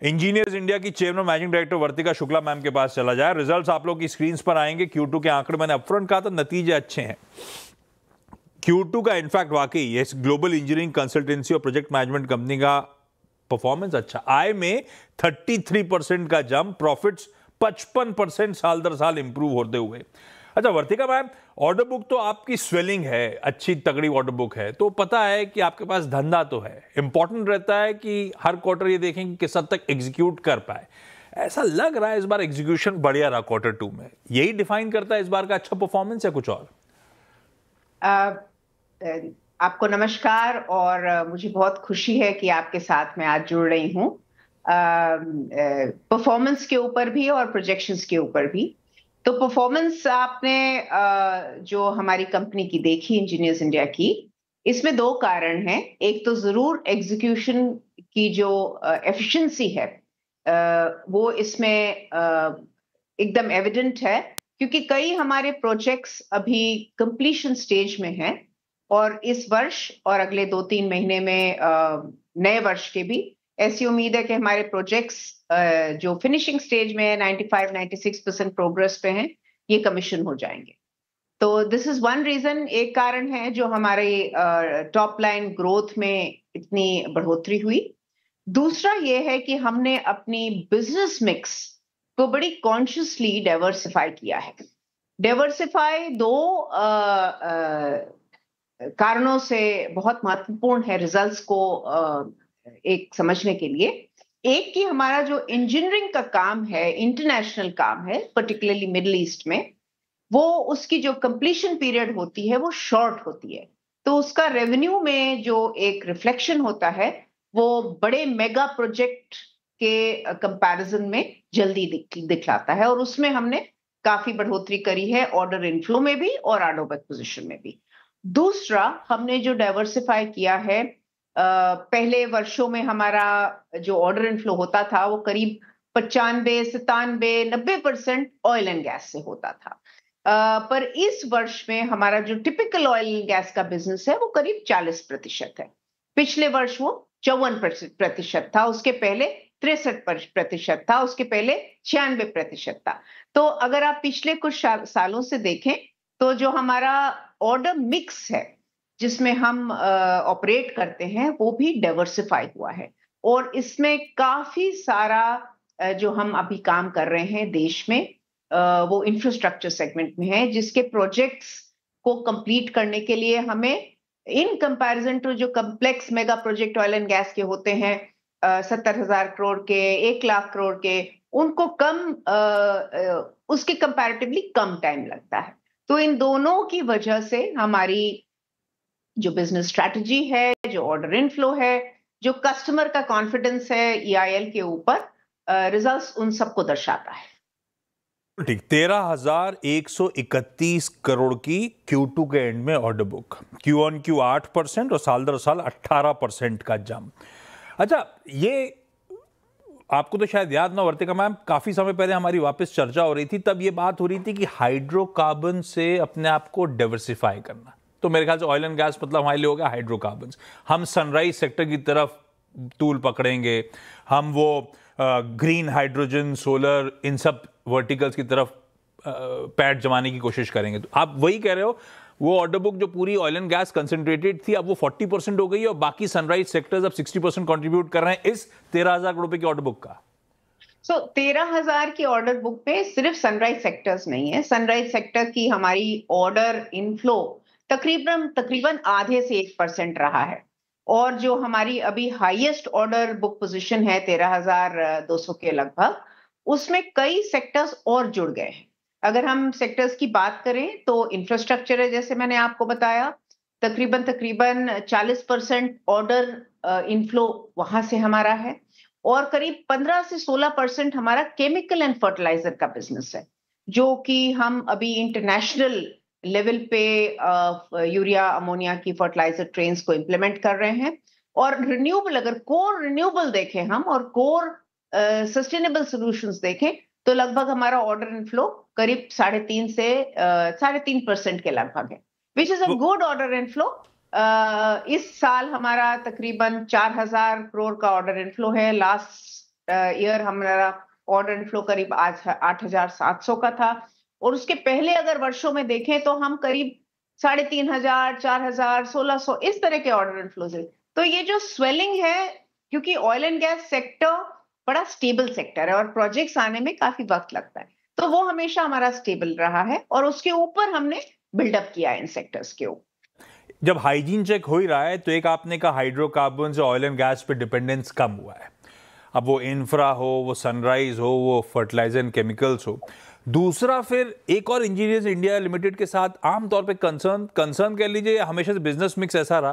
Engineers India की chairman managing director वर्तिका Shukla ma'am के पास चला जाए। रिजल्ट्स आप लोग की स्क्रीन पर आएंगे। Q2 के आंकड़े मैंने अपफ्रंट कहा था, नतीजे अच्छे हैं। Q2 का इनफैक्ट वाकई ये ग्लोबल इंजीनियरिंग कंसल्टेंसी और प्रोजेक्ट मैनेजमेंट कंपनी का परफॉर्मेंस अच्छा। आय में 33% का जंप, प्रॉफिट्स 55% साल दर साल इंप्रूव होते हुए। अच्छा वर्तिका मैम, ऑर्डर बुक तो आपकी स्वेलिंग है, अच्छी तगड़ी ऑर्डर बुक है, तो पता है कि आपके पास धंधा तो है। इंपॉर्टेंट रहता है कि हर क्वार्टर ये देखें कि किस हद तक एग्जीक्यूट कर पाए। ऐसा लग रहा है इस बार एग्जीक्यूशन बढ़िया रहा Q2 में। यही डिफाइन करता है इस बार का अच्छा परफॉर्मेंस या कुछ और? आपको नमस्कार और मुझे बहुत खुशी है कि आपके साथ मैं आज जुड़ रही हूँ परफॉर्मेंस के ऊपर भी और प्रोजेक्शंस के ऊपर भी। तो परफॉर्मेंस आपने जो हमारी कंपनी की देखी, इंजीनियर्स इंडिया की, इसमें दो कारण हैं। एक तो जरूर एग्जीक्यूशन की जो एफिशिएंसी है वो इसमें एकदम एविडेंट है, क्योंकि कई हमारे प्रोजेक्ट्स अभी कंप्लीशन स्टेज में हैं और इस वर्ष और अगले 2-3 महीने में नए वर्ष के भी ऐसी उम्मीद है कि हमारे प्रोजेक्ट्स जो फिनिशिंग स्टेज में है 95-96% प्रोग्रेस पे हैं, ये कमीशन हो जाएंगे। तो दिस इज वन रीजन, एक कारण है जो हमारे टॉप लाइन ग्रोथ में इतनी बढ़ोतरी हुई। दूसरा ये है कि हमने अपनी बिजनेस मिक्स को बड़ी कॉन्शियसली डाइवर्सिफाई किया है। डाइवर्सिफाई दो कारणों से बहुत महत्वपूर्ण है रिजल्ट्स को एक समझने के लिए। एक कि हमारा जो इंजीनियरिंग का काम है, इंटरनेशनल काम है, पर्टिकुलरली मिडिल ईस्ट में, वो उसकी जो कंप्लीशन पीरियड होती है वो शॉर्ट होती है। तो उसका रेवेन्यू में जो एक रिफ्लेक्शन होता है वो बड़े मेगा प्रोजेक्ट के कंपैरिजन में जल्दी दिखलाता है और उसमें हमने काफी बढ़ोतरी करी है, ऑर्डर इनफ्लो में भी और ऑर्डर बुक पोजीशन में भी। दूसरा, हमने जो डाइवर्सिफाई किया है, पहले वर्षों में हमारा जो ऑर्डर इनफ्लो होता था वो करीब 95, 97, 90% ऑयल एंड गैस से होता था। पर इस वर्ष में हमारा जो टिपिकल ऑयल एंड गैस का बिजनेस है वो करीब 40% है। पिछले वर्ष वो 54% था, उसके पहले 63% था, उसके पहले 96% था। तो अगर आप पिछले कुछ सालों से देखें तो जो हमारा ऑर्डर मिक्स है जिसमें हम ऑपरेट करते हैं वो भी डाइवर्सिफाई हुआ है और इसमें काफी सारा जो हम अभी काम कर रहे हैं देश में वो इंफ्रास्ट्रक्चर सेगमेंट में है, जिसके प्रोजेक्ट्स को कंप्लीट करने के लिए हमें इन कंपैरिजन टू जो complex mega project oil and gas के होते हैं 70,000 करोड़ के, 1 लाख करोड़ के, उनको उसके कंपैरेटिवली कम टाइम लगता है। तो इन दोनों की वजह से हमारी जो बिजनेस स्ट्रैटेजी है, जो ऑर्डर इनफ्लो है, जो कस्टमर का कॉन्फिडेंस है EIL के ऊपर, रिजल्ट्स उन सबको दर्शाता है। ठीक, 13,131 करोड़ की Q2 के एंड में ऑर्डर बुक, Q-on-Q 8% और साल दर साल 18% का जंप। अच्छा, ये आपको तो शायद याद ना वर्तिका मैम, काफी समय पहले हमारी वापस चर्चा हो रही थी, तब ये बात हो रही थी कि हाइड्रोकार्बन से अपने आप को डाइवर्सिफाई करना। तो मेरे ख्याल से ऑयल एंड गैस मतलब हमारे लिए होगा हाइड्रोकार्बन। हम सनराइज सेक्टर की तरफ तूल पकड़ेंगे, हम वो ग्रीन हाइड्रोजन, सोलर, इन सब वर्टिकल्स की तरफ पैड जमाने की कोशिश करेंगे। तो आप वही कह रहे हो, वो ऑर्डर बुक जो पूरी ऑयल एंड गैस कंसंट्रेटेड थी अब वो 40% हो गई है और बाकी सनराइज सेक्टर्स अब 60% कंट्रीब्यूट कर रहे हैं इस 13,000 करोड़ रुपए की ऑर्डर बुक का। 13,000 की ऑर्डर बुक में सिर्फ सनराइज सेक्टर्स नहीं है। सनराइज सेक्टर की हमारी ऑर्डर इनफ्लो तकरीबन आधे से 1% रहा है और जो हमारी अभी हाईएस्ट ऑर्डर बुक पोजीशन है 13,200 के लगभग, उसमें कई सेक्टर्स और जुड़ गए हैं। अगर हम सेक्टर्स की बात करें तो इंफ्रास्ट्रक्चर है, जैसे मैंने आपको बताया, तकरीबन 40% ऑर्डर इनफ्लो वहां से हमारा है और करीब 15 से 16% हमारा केमिकल एंड फर्टिलाइजर का बिजनेस है, जो कि हम अभी इंटरनेशनल लेवल पे यूरिया अमोनिया की फर्टिलाइजर ट्रेन्स को इंप्लीमेंट कर रहे हैं। और रिन्यूएबल, अगर कोर रिन्यूएबल देखें हम और कोर सस्टेनेबल सॉल्यूशंस देखें तो लगभग हमारा ऑर्डर इनफ्लो करीब 3.5 से 3.5% के लगभग है, which is a good order inflow. इस साल हमारा तकरीबन 4,000 करोड़ का ऑर्डर इनफ्लो है। लास्ट ईयर हमारा ऑर्डर इनफ्लो करीब आज 8,700 का था, और उसके पहले अगर वर्षों में देखें तो हम करीब 3,500, 4,000, 1,600 इस तरह के ऑर्डर इनफ्लोज है। तो ये जो स्वेलिंग है, क्योंकि ऑयल एंड गैस सेक्टर बड़ा स्टेबल सेक्टर है और प्रोजेक्ट्स आने में काफी वक्त लगता है, तो वो हमेशा हमारा स्टेबल रहा है और उसके ऊपर हमने बिल्डअप किया है इन सेक्टर्स के ऊपर। जब हाइजीन चेक हो ही रहा है तो एक आपने कहा हाइड्रोकार्बन से ऑयल एंड गैस पे डिपेंडेंस कम हुआ है, अब वो इंफ्रा हो, वो सनराइज हो, वो फर्टिलाइजर एंड केमिकल्स हो। दूसरा, फिर एक और इंजीनियर्स इंडिया लिमिटेड के साथ आमतौर पे कंसर्न कह लीजिए, हमेशा से बिजनेस मिक्स ऐसा रहा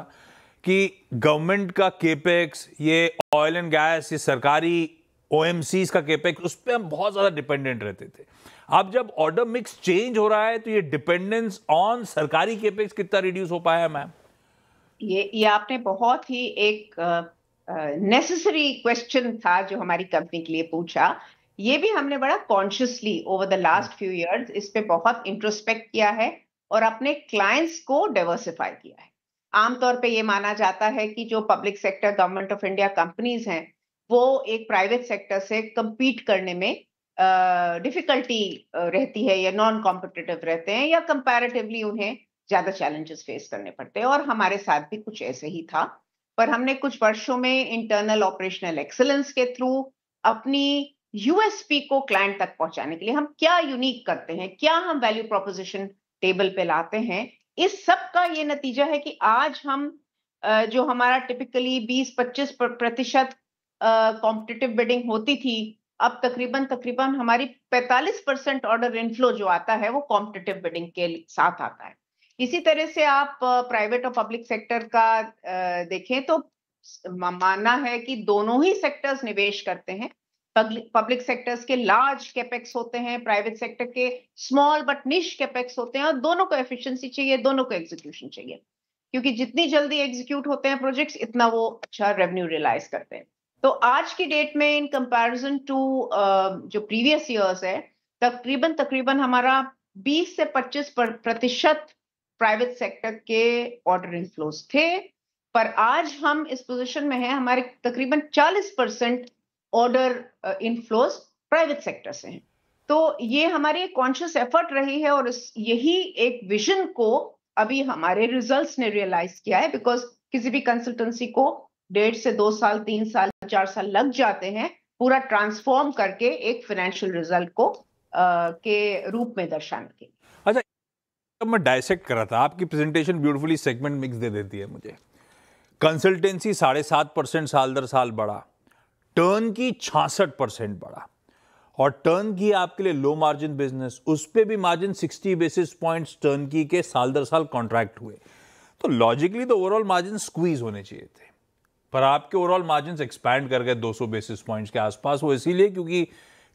कि गवर्नमेंट का केपेक्स, ये ऑयल एंड गैस, ये सरकारी ओएमसीज का केपेक्स, उस पर हम बहुत ज्यादा डिपेंडेंट रहते थे। अब जब ऑर्डर मिक्स चेंज हो रहा है तो ये डिपेंडेंस ऑन सरकारी केपेक्स कितना रिड्यूस हो पाया मैम? ये आपने बहुत ही एक नेसेसरी क्वेश्चन था जो हमारी कंपनी के लिए पूछा। ये भी हमने बड़ा consciously over the last few years इस पे बहुत इंट्रोस्पेक्ट किया है और अपने क्लाइंट्स को डाइवर्सिफाई किया है। आमतौर पे ये माना जाता है कि जो public sector government of India companies हैं, वो एक प्राइवेट सेक्टर से compete करने में डिफिकल्टी रहती है, या नॉन कॉम्पिटिटिव रहते हैं, या कंपैरेटिवली उन्हें ज्यादा चैलेंजेस फेस करने पड़ते हैं, और हमारे साथ भी कुछ ऐसे ही था। पर हमने कुछ वर्षों में इंटरनल ऑपरेशनल एक्सीलेंस के थ्रू अपनी यूएसपी को क्लाइंट तक पहुंचाने के लिए हम क्या यूनिक करते हैं, क्या हम वैल्यू प्रोपोजिशन टेबल पे लाते हैं, इस सब का ये नतीजा है कि आज हम जो हमारा टिपिकली 20-25% कॉम्पिटिटिव बिडिंग होती थी, अब तकरीबन हमारी 45% ऑर्डर इनफ्लो जो आता है वो कॉम्पिटिटिव बिडिंग के साथ आता है। इसी तरह से आप प्राइवेट और पब्लिक सेक्टर का देखें तो मानना है कि दोनों ही सेक्टर्स निवेश करते हैं। पब्लिक सेक्टर्स के लार्ज कैपेक्स होते हैं, प्राइवेट सेक्टर के स्मॉल बट निश कैपेक्स होते हैं, और दोनों को एफिशिएंसी चाहिए, दोनों को एग्जीक्यूशन चाहिए, क्योंकि जितनी जल्दी एग्जीक्यूट होते हैं प्रोजेक्ट्स, इतना वो अच्छा रेवेन्यू रियलाइज करते हैं। तो आज की डेट में इन कंपैरिजन टू जो प्रीवियस इयर्स है, तकरीबन हमारा 20 से 25% प्राइवेट सेक्टर के ऑर्डर इनफ्लोज थे, पर आज हम इस पोजीशन में हैं, हमारे तकरीबन 40% ऑर्डर इनफ्लोज प्राइवेट सेक्टर से हैं। तो ये हमारी कॉन्शियस एफर्ट रही है, और यही एक विजन को अभी हमारे रिजल्ट्स ने रियलाइज किया है, बिकॉज किसी भी कंसल्टेंसी को 1.5 से 2 साल, 3 साल, 4 साल लग जाते हैं पूरा ट्रांसफॉर्म करके एक फाइनेंशियल रिजल्ट को के रूप में दर्शाने के। अच्छा, जब मैं डायसेक्ट कर रहा था, आपकी प्रेजेंटेशन ब्यूटीफुली सेगमेंट मिक्स दे देती है मुझे। कंसल्टेंसी 7.5% साल दर साल बढ़ा, टर्न की 66% बढ़ा, और टर्न की आपके लिए लो मार्जिन बिजनेस, उस पे भी मार्जिन 60 बेसिस पॉइंट्स टर्न की के साल दर साल कॉन्ट्रैक्ट हुए। तो लॉजिकली तो ओवरऑल मार्जिन स्क्वीज होने चाहिए थे, पर आपके ओवरऑल मार्जिन एक्सपैंड कर गए 200 बेसिस पॉइंट्स के आसपास। वो इसीलिए क्योंकि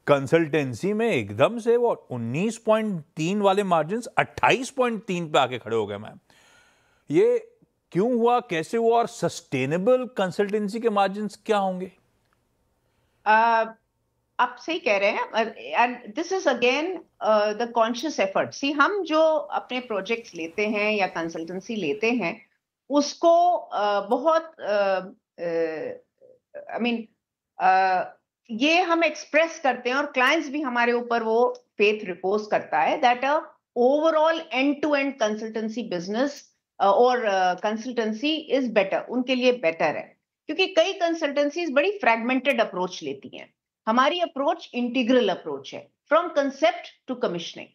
कंसल्टेंसी में एकदम से वो 19.3 वाले मार्जिन 28.3 पे आके खड़े हो गए मैम। ये क्यों हुआ, कैसे हुआ, और सस्टेनेबल कंसल्टेंसी के मार्जिन क्या होंगे? आप सही कह रहे हैं, and this is again the conscious effort. See, हम जो अपने प्रोजेक्ट्स लेते हैं या कंसल्टेंसी लेते हैं, उसको बहुत आई मीन ये हम एक्सप्रेस करते हैं, और क्लाइंट्स भी हमारे ऊपर वो फेथ रिपोज करता है that a overall end to end consultancy business और कंसल्टेंसी इज बेटर, उनके लिए बेटर है, क्योंकि कई कंसल्टेंसीज बड़ी फ्रैगमेंटेड अप्रोच लेती हैं। हमारी अप्रोच इंटीग्रल अप्रोच है, फ्रॉम कंसेप्ट टू कमीशनिंग,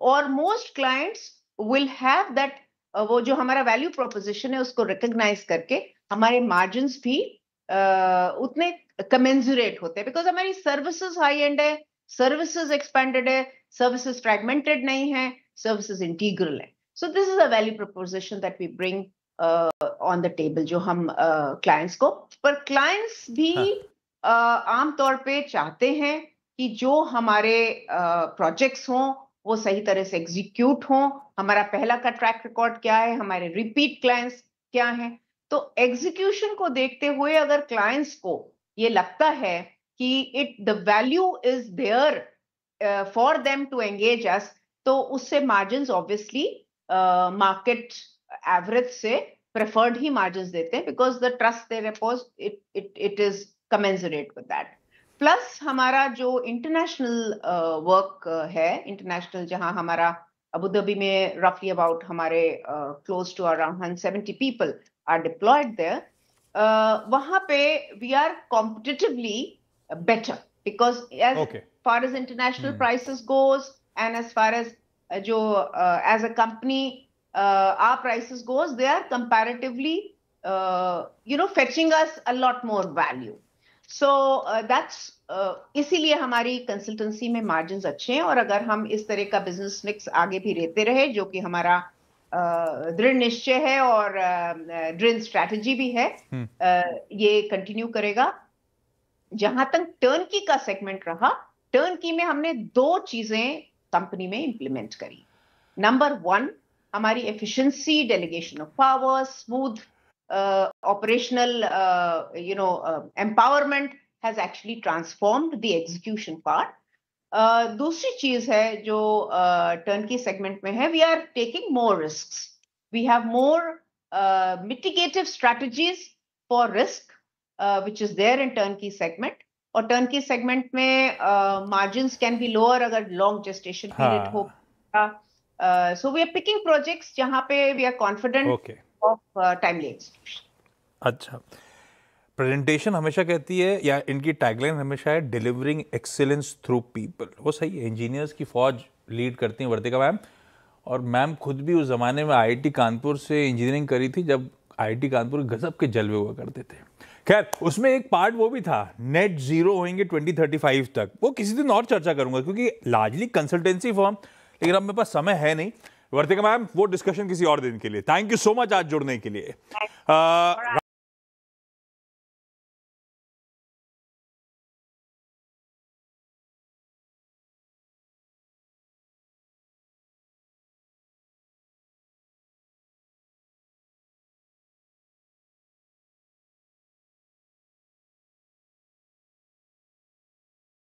और most clients will have that, वो जो हमारा वैल्यू प्रोपोजिशन है उसको रिकॉग्नाइज करके हमारे मार्जिन्स भी उतने कमेंसुरेट होते हैं, बिकॉज हमारी सर्विसेज हाई एंड है, सर्विसेज एक्सपेंडेड है, सर्विसेज फ्रैगमेंटेड नहीं है, सर्विसेज इंटीग्रल है। So this is a value proposition that we bring on the table जो हम क्लाइंट्स को, पर क्लाइंट्स भी आमतौर पे चाहते हैं कि जो हमारे प्रोजेक्ट्स हों वो सही तरह से एग्जीक्यूट हों, हमारा पहला का ट्रैक रिकॉर्ड क्या है, हमारे रिपीट क्लाइंट्स क्या हैं। तो एग्जीक्यूशन को देखते हुए अगर क्लाइंट्स को ये लगता है कि the value is there for them to engage us, तो उससे मार्जिन्स ऑब्वियसली मार्केट एवरेज से प्रेफर्ड ही मार्जिन्स देते हैं, because the trust they repose it is commensurate with that. Plus हमारा जो इंटरनेशनल वर्क है, इंटरनेशनल जहां हमारा अबू धाबी में रफली अबाउट हमारे close to around 170 people are deployed there, वहां पे we are competitively better because as far as international prices goes and as far as जो as a company our prices goes, they are comparatively fetching us a lot more value. So that's इसीलिए हमारी consultancy में margins अच्छे हैं, और अगर हम इस तरह का बिजनेस मिक्स आगे भी रहते रहे, जो कि हमारा दृढ़ निश्चय है और दृढ़ स्ट्रैटेजी भी है, ये कंटिन्यू करेगा। जहां तक टर्नकी का सेगमेंट रहा, टर्नकी में हमने 2 चीजें कंपनी में इंप्लीमेंट करी। नंबर 1, हमारी efficiency, delegation of power, smooth operational empowerment has actually transformed the execution part. दूसरी चीज है जो टर्नकी सेगमेंट में है, we are taking more risks, we have more mitigative strategies for risk which is there in turnkey segment. और turnkey segment में margins can be lower अगर long gestation period हो। So we are picking projects जहां पे we are confident of timely execution. अच्छा, presentation हमेशा कहती है, या इनकी टैगलाइन हमेशा है, डिलीवरिंग एक्सीलेंस थ्रू पीपल। वो सही है, इंजीनियर्स की फौज लीड करती हैं वर्तिका मैम, और मैम खुद भी उस जमाने में आईआईटी कानपुर से इंजीनियरिंग करी थी जब आईआईटी कानपुर गजब के जलवे हुआ करते थे। खैर, उसमें एक पार्ट वो भी था, नेट जीरो होंगे 2035 तक, वो किसी दिन और चर्चा करूंगा क्योंकि लार्जली कंसल्टेंसी फर्म, लेकिन अब मेरे पास समय है नहीं। वर्तिका मैम, वो डिस्कशन किसी और दिन के लिए। थैंक यू सो मच आज जुड़ने के लिए।